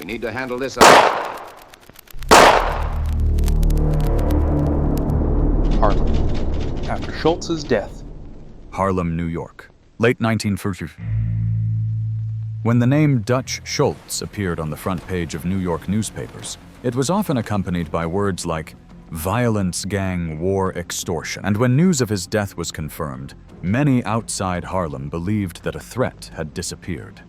We need to handle this up. Harlem. After Schultz's death. Harlem, New York. Late 1940s. When the name Dutch Schultz appeared on the front page of New York newspapers, it was often accompanied by words like violence, gang, war, extortion. And when news of his death was confirmed, many outside Harlem believed that a threat had disappeared.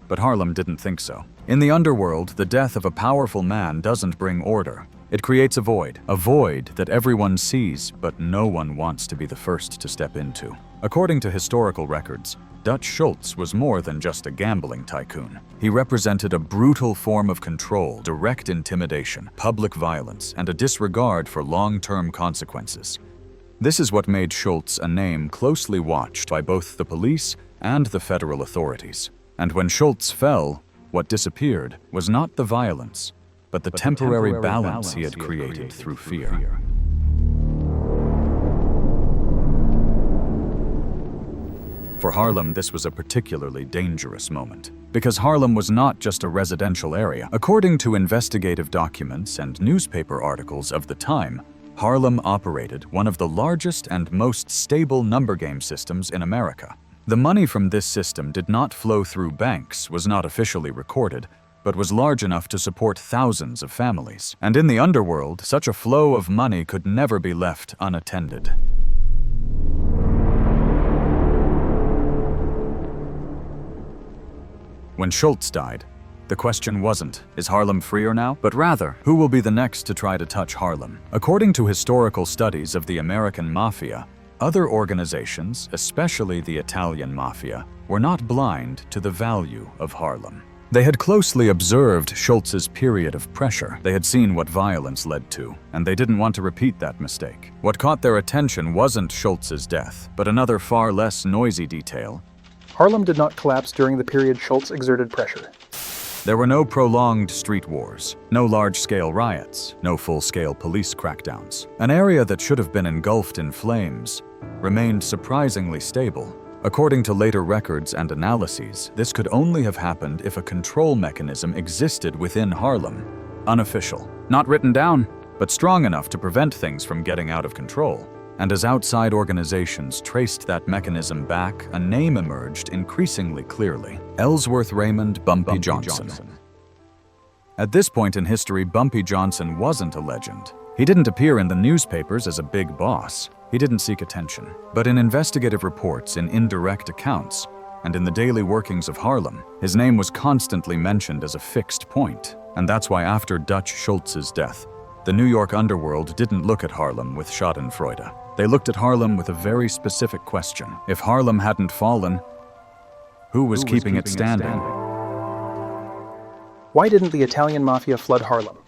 But Harlem didn't think so. In the underworld, the death of a powerful man doesn't bring order. It creates a void that everyone sees, but no one wants to be the first to step into. According to historical records, Dutch Schultz was more than just a gambling tycoon. He represented a brutal form of control, direct intimidation, public violence, and a disregard for long-term consequences. This is what made Schultz a name closely watched by both the police and the federal authorities. And when Schultz fell, what disappeared was not the violence, but the temporary balance he had created through fear. For Harlem, this was a particularly dangerous moment, because Harlem was not just a residential area. According to investigative documents and newspaper articles of the time, Harlem operated one of the largest and most stable number game systems in America. The money from this system did not flow through banks, was not officially recorded, but was large enough to support thousands of families. And in the underworld, such a flow of money could never be left unattended. When Schultz died, the question wasn't, is Harlem freer now? But rather, who will be the next to try to touch Harlem? According to historical studies of the American Mafia, other organizations, especially the Italian Mafia, were not blind to the value of Harlem. They had closely observed Schultz's period of pressure. They had seen what violence led to, and they didn't want to repeat that mistake. What caught their attention wasn't Schultz's death, but another far less noisy detail. Harlem did not collapse during the period Schultz exerted pressure. There were no prolonged street wars, no large-scale riots, no full-scale police crackdowns. An area that should have been engulfed in flames remained surprisingly stable. According to later records and analyses, this could only have happened if a control mechanism existed within Harlem. Unofficial, not written down, but strong enough to prevent things from getting out of control. And as outside organizations traced that mechanism back, a name emerged increasingly clearly: Ellsworth Raymond Bumpy Johnson. At this point in history, Bumpy Johnson wasn't a legend. He didn't appear in the newspapers as a big boss. He didn't seek attention. But in investigative reports, in indirect accounts, and in the daily workings of Harlem, his name was constantly mentioned as a fixed point. And that's why after Dutch Schultz's death, the New York underworld didn't look at Harlem with schadenfreude. They looked at Harlem with a very specific question. If Harlem hadn't fallen, who was keeping it standing? Why didn't the Italian Mafia flood Harlem?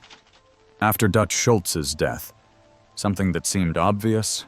After Dutch Schultz's death, something that seemed obvious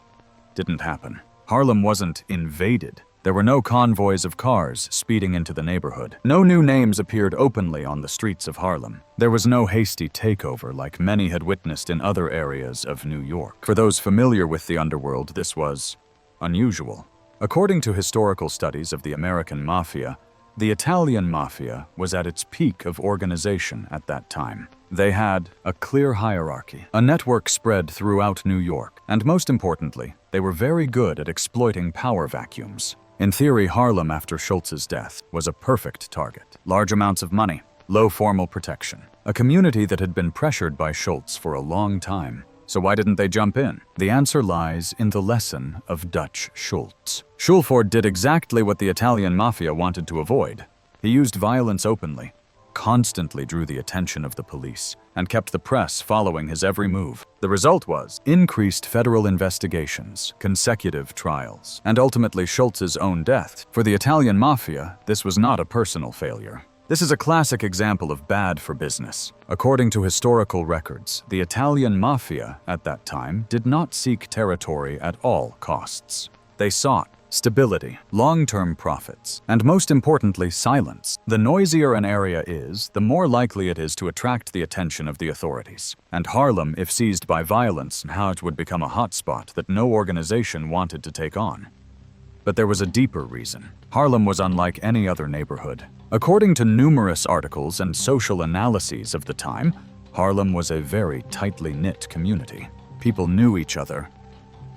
didn't happen. Harlem wasn't invaded. There were no convoys of cars speeding into the neighborhood. No new names appeared openly on the streets of Harlem. There was no hasty takeover like many had witnessed in other areas of New York. For those familiar with the underworld, this was unusual. According to historical studies of the American Mafia, the Italian Mafia was at its peak of organization at that time. They had a clear hierarchy, a network spread throughout New York, and most importantly, they were very good at exploiting power vacuums. In theory, Harlem after Schultz's death was a perfect target. Large amounts of money, low formal protection, a community that had been pressured by Schultz for a long time. So why didn't they jump in? The answer lies in the lesson of Dutch Schultz. Schulford did exactly what the Italian Mafia wanted to avoid. He used violence openly, constantly drew the attention of the police, and kept the press following his every move. The result was increased federal investigations, consecutive trials, and ultimately Schultz's own death. For the Italian Mafia, this was not a personal failure. This is a classic example of bad for business. According to historical records, the Italian Mafia at that time did not seek territory at all costs. They sought stability, long-term profits, and most importantly, silence. The noisier an area is, the more likely it is to attract the attention of the authorities. And Harlem, if seized by violence, would become a hotspot that no organization wanted to take on. But there was a deeper reason. Harlem was unlike any other neighborhood. According to numerous articles and social analyses of the time, Harlem was a very tightly knit community. People knew each other.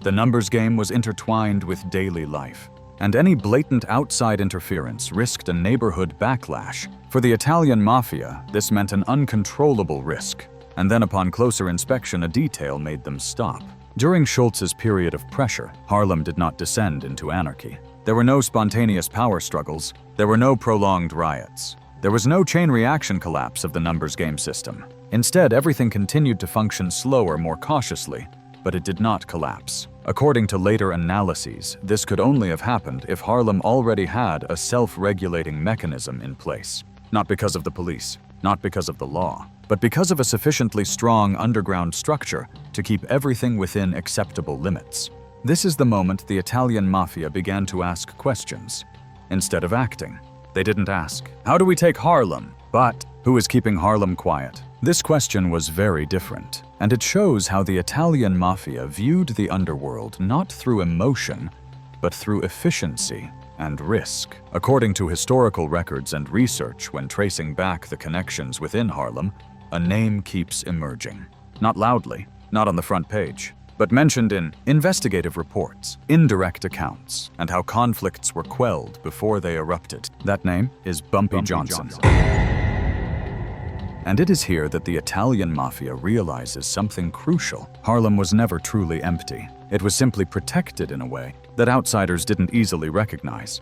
The numbers game was intertwined with daily life, and any blatant outside interference risked a neighborhood backlash. For the Italian Mafia, this meant an uncontrollable risk, and then upon closer inspection, a detail made them stop. During Schultz's period of pressure, Harlem did not descend into anarchy. There were no spontaneous power struggles. There were no prolonged riots. There was no chain reaction collapse of the numbers game system. Instead, everything continued to function slower, more cautiously, but it did not collapse. According to later analyses, this could only have happened if Harlem already had a self-regulating mechanism in place. Not because of the police, not because of the law, but because of a sufficiently strong underground structure to keep everything within acceptable limits. This is the moment the Italian Mafia began to ask questions. Instead of acting, they didn't ask, "How do we take Harlem?" but "Who is keeping Harlem quiet?" This question was very different, and it shows how the Italian Mafia viewed the underworld not through emotion, but through efficiency and risk. According to historical records and research, when tracing back the connections within Harlem, a name keeps emerging. Not loudly, not on the front page, but mentioned in investigative reports, indirect accounts, and how conflicts were quelled before they erupted. That name is Bumpy Johnson. And it is here that the Italian Mafia realizes something crucial. Harlem was never truly empty. It was simply protected in a way that outsiders didn't easily recognize.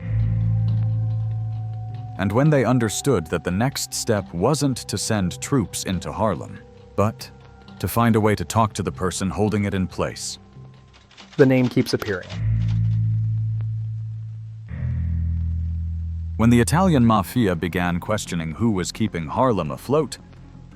And when they understood that the next step wasn't to send troops into Harlem, but to find a way to talk to the person holding it in place, The name keeps appearing. when the Italian Mafia began questioning who was keeping Harlem afloat,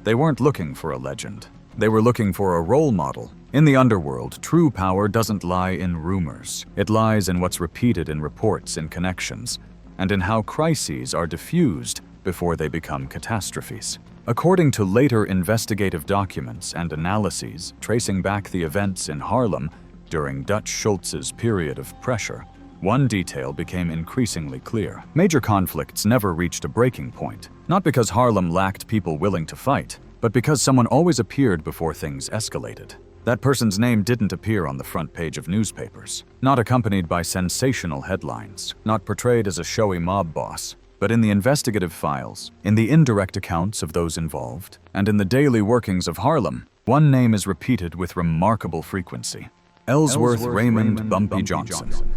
they weren't looking for a legend. They were looking for a role model. In the underworld, true power doesn't lie in rumors. It lies in what's repeated in reports and connections, and in how crises are diffused before they become catastrophes. According to later investigative documents and analyses tracing back the events in Harlem during Dutch Schultz's period of pressure, one detail became increasingly clear. Major conflicts never reached a breaking point, not because Harlem lacked people willing to fight, but because someone always appeared before things escalated. That person's name didn't appear on the front page of newspapers, not accompanied by sensational headlines, not portrayed as a showy mob boss, but in the investigative files, in the indirect accounts of those involved, and in the daily workings of Harlem, one name is repeated with remarkable frequency: Ellsworth Raymond Bumpy Johnson.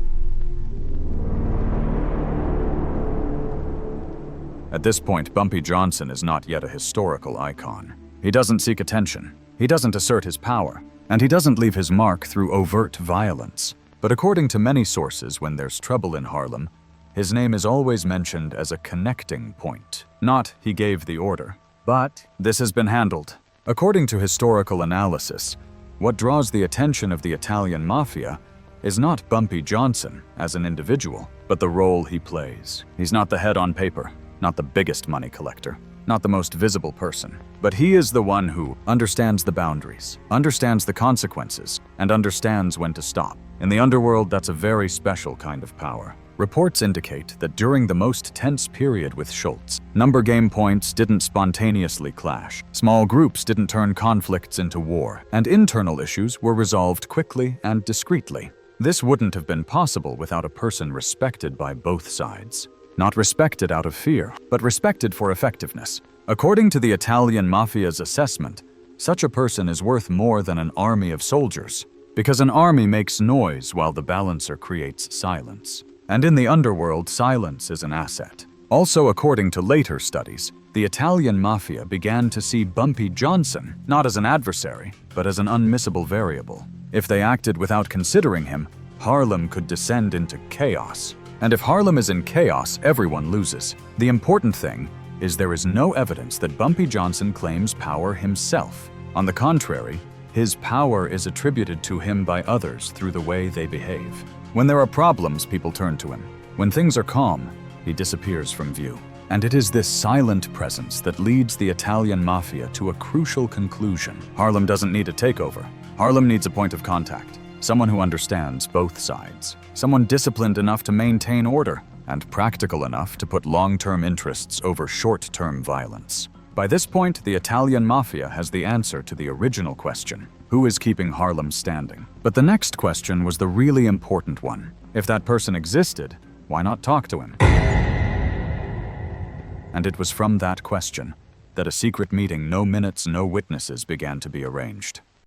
At this point, Bumpy Johnson is not yet a historical icon. He doesn't seek attention, he doesn't assert his power, and he doesn't leave his mark through overt violence. But according to many sources, when there's trouble in Harlem, his name is always mentioned as a connecting point. Not "he gave the order," but "this has been handled." According to historical analysis, what draws the attention of the Italian Mafia is not Bumpy Johnson as an individual, but the role he plays. He's not the head on paper, not the biggest money collector, not the most visible person, but he is the one who understands the boundaries, understands the consequences, and understands when to stop. In the underworld, that's a very special kind of power. Reports indicate that during the most tense period with Schultz, number game points didn't spontaneously clash, small groups didn't turn conflicts into war, and internal issues were resolved quickly and discreetly. This wouldn't have been possible without a person respected by both sides. Not respected out of fear, but respected for effectiveness. According to the Italian Mafia's assessment, such a person is worth more than an army of soldiers, because an army makes noise while the balancer creates silence. And in the underworld, silence is an asset. Also, according to later studies, the Italian Mafia began to see Bumpy Johnson not as an adversary, but as an unmissable variable. If they acted without considering him, Harlem could descend into chaos. And if Harlem is in chaos, everyone loses. The important thing is there is no evidence that Bumpy Johnson claims power himself. On the contrary, his power is attributed to him by others through the way they behave. When there are problems, people turn to him. When things are calm, he disappears from view. And it is this silent presence that leads the Italian Mafia to a crucial conclusion. Harlem doesn't need a takeover. Harlem needs a point of contact. Someone who understands both sides. Someone disciplined enough to maintain order and practical enough to put long-term interests over short-term violence. By this point, the Italian Mafia has the answer to the original question: who is keeping Harlem standing? But the next question was the really important one. If that person existed, why not talk to him? And it was from that question that a secret meeting, no minutes, no witnesses, began to be arranged.